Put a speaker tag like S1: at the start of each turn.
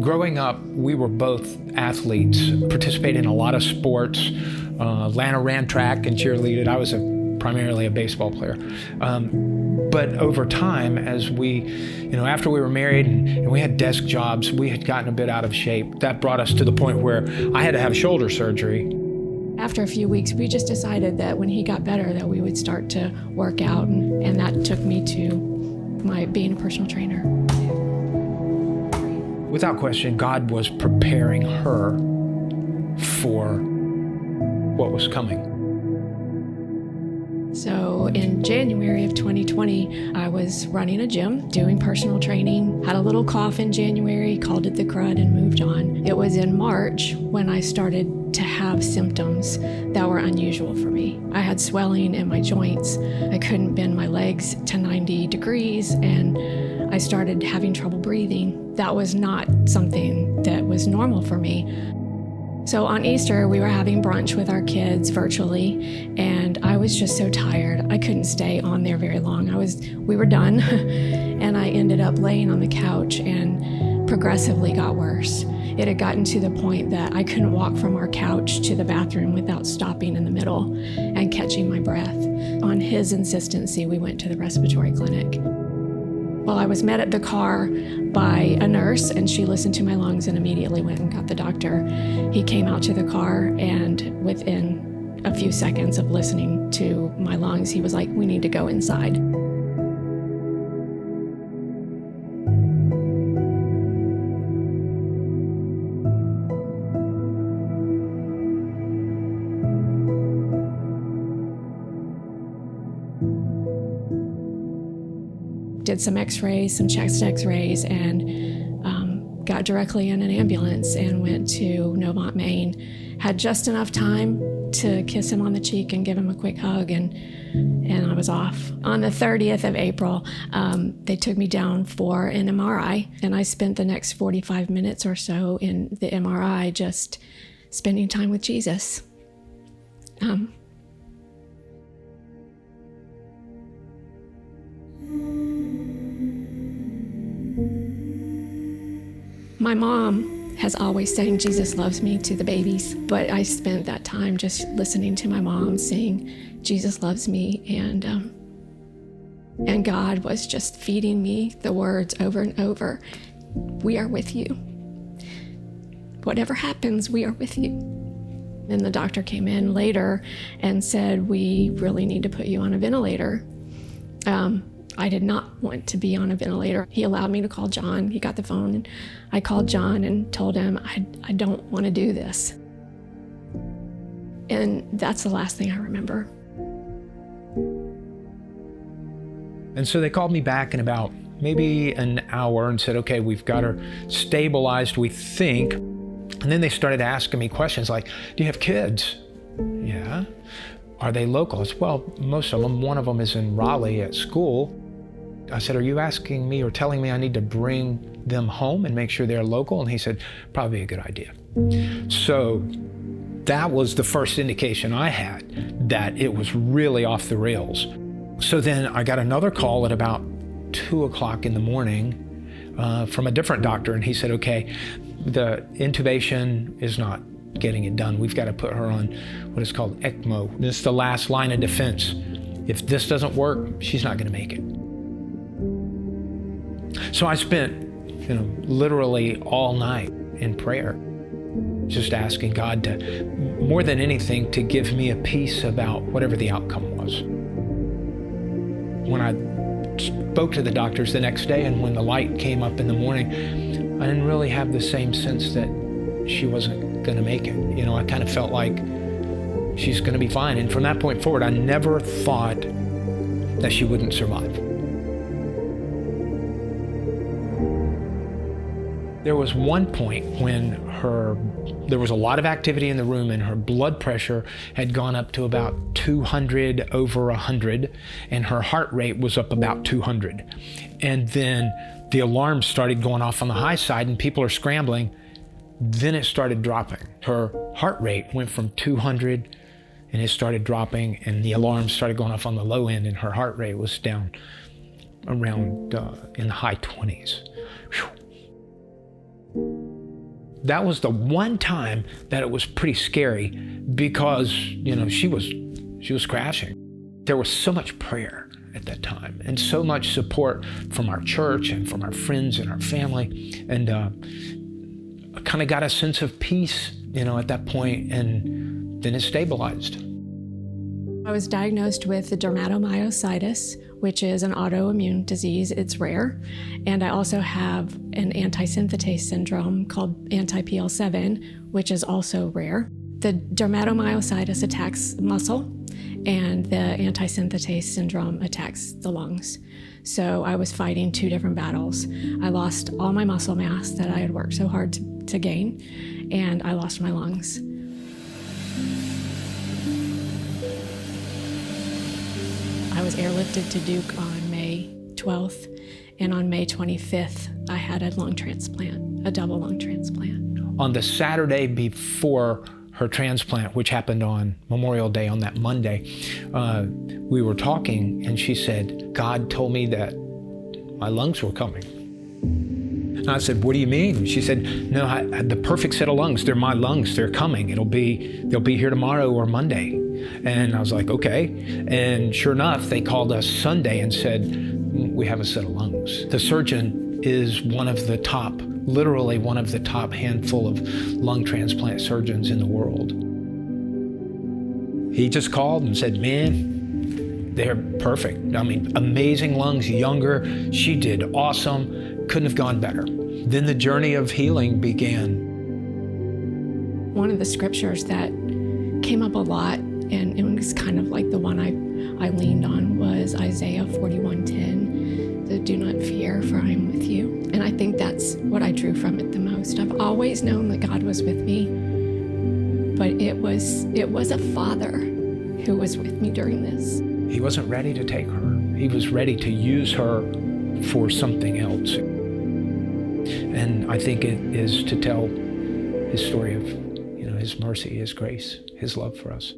S1: Growing up, we were both athletes, participated in a lot of sports. Lana ran track and cheerleaded. I was primarily a baseball player. But over time, as after we were married and we had desk jobs, we had gotten a bit out of shape. That brought us to the point where I had to have shoulder surgery.
S2: After a few weeks, we just decided that when he got better, that we would start to work out, and that took me to my being a personal trainer.
S1: Without question, God was preparing her for what was coming.
S2: So in January of 2020, I was running a gym, doing personal training, had a little cough in January, called it the crud, and moved on. It was in March when I started to have symptoms that were unusual for me. I had swelling in my joints. I couldn't bend my legs to 90 degrees, and I started having trouble breathing. That was not something that was normal for me. So on Easter, we were having brunch with our kids virtually, and I was just so tired. I couldn't stay on there very long. We were done, and I ended up laying on the couch and progressively got worse. It had gotten to the point that I couldn't walk from our couch to the bathroom without stopping in the middle and catching my breath. On his insistency, we went to the respiratory clinic. Well, I was met at the car by a nurse, and she listened to my lungs and immediately went and got the doctor. He came out to the car, and within a few seconds of listening to my lungs, he was like, "We need to go inside." Did some x-rays, some chest x-rays, and got directly in an ambulance and went to Novant, Maine. Had just enough time to kiss him on the cheek and give him a quick hug, and I was off. On the 30th of April, they took me down for an MRI, and I spent the next 45 minutes or so in the MRI just spending time with Jesus. My mom has always sang "Jesus Loves Me" to the babies, but I spent that time just listening to my mom sing "Jesus Loves Me," and God was just feeding me the words over and over. "We are with you. Whatever happens, we are with you." And the doctor came in later and said, "We really need to put you on a ventilator." I did not want to be on a ventilator. He allowed me to call John. He got the phone, and I called John and told him, I don't want to do this. And that's the last thing I remember.
S1: And so they called me back in about maybe an hour and said, "Okay, we've got her stabilized, we think." And then they started asking me questions like, "Do you have kids?" "Yeah." "Are they local?" I said, "Well, most of them. One of them is in Raleigh at school." I said, "Are you asking me or telling me I need to bring them home and make sure they're local?" And he said, "Probably a good idea." So that was the first indication I had that it was really off the rails. So then I got another call at about 2:00 in the morning from a different doctor, and he said, "Okay, the intubation is not getting it done. We've got to put her on what is called ECMO. This is the last line of defense. If this doesn't work, she's not going to make it." So I spent, literally all night in prayer, just asking God to, more than anything, to give me a peace about whatever the outcome was. When I spoke to the doctors the next day and when the light came up in the morning, I didn't really have the same sense that she wasn't going to make it. I kind of felt like she's going to be fine. And from that point forward, I never thought that she wouldn't survive. There was one point when there was a lot of activity in the room and her blood pressure had gone up to about 200 over 100, and her heart rate was up about 200. And then the alarms started going off on the high side and people are scrambling. Then it started dropping. Her heart rate went from 200 and it started dropping, and the alarms started going off on the low end, and her heart rate was down around in the high 20s. Whew. that was the one time that it was pretty scary because, she was crashing. There was so much prayer at that time and so much support from our church and from our friends and our family. And I kind of got a sense of peace, at that point, and then it stabilized.
S2: I was diagnosed with dermatomyositis, which is an autoimmune disease. It's rare. And I also have an antisynthetase syndrome called anti-PL7, which is also rare. The dermatomyositis attacks muscle, and the antisynthetase syndrome attacks the lungs. So I was fighting two different battles. I lost all my muscle mass that I had worked so hard to gain, and I lost my lungs. I was airlifted to Duke on May 12th, and on May 25th, I had a lung transplant, a double lung transplant.
S1: On the Saturday before her transplant, which happened on Memorial Day, on that Monday, we were talking, and she said, God told me that my lungs were coming. And I said, what do you mean? She said, no, I had the perfect set of lungs. They're my lungs. They're coming. They'll be here tomorrow or Monday. And I was like, okay. And sure enough, they called us Sunday and said, we have a set of lungs. The surgeon is literally one of the top handful of lung transplant surgeons in the world. He just called and said, man, they're perfect. I mean, amazing lungs, younger. She did awesome. Couldn't have gone better. Then the journey of healing began.
S2: One of the scriptures that came up a lot, and it was kind of like the one I leaned on, was Isaiah 41:10. So do not fear, for I am with you. And I think that's what I drew from it the most. I've always known that God was with me, but it was a father who was with me during this.
S1: He wasn't ready to take her. He was ready to use her for something else. And I think it is to tell his story of, his mercy, his grace, his love for us.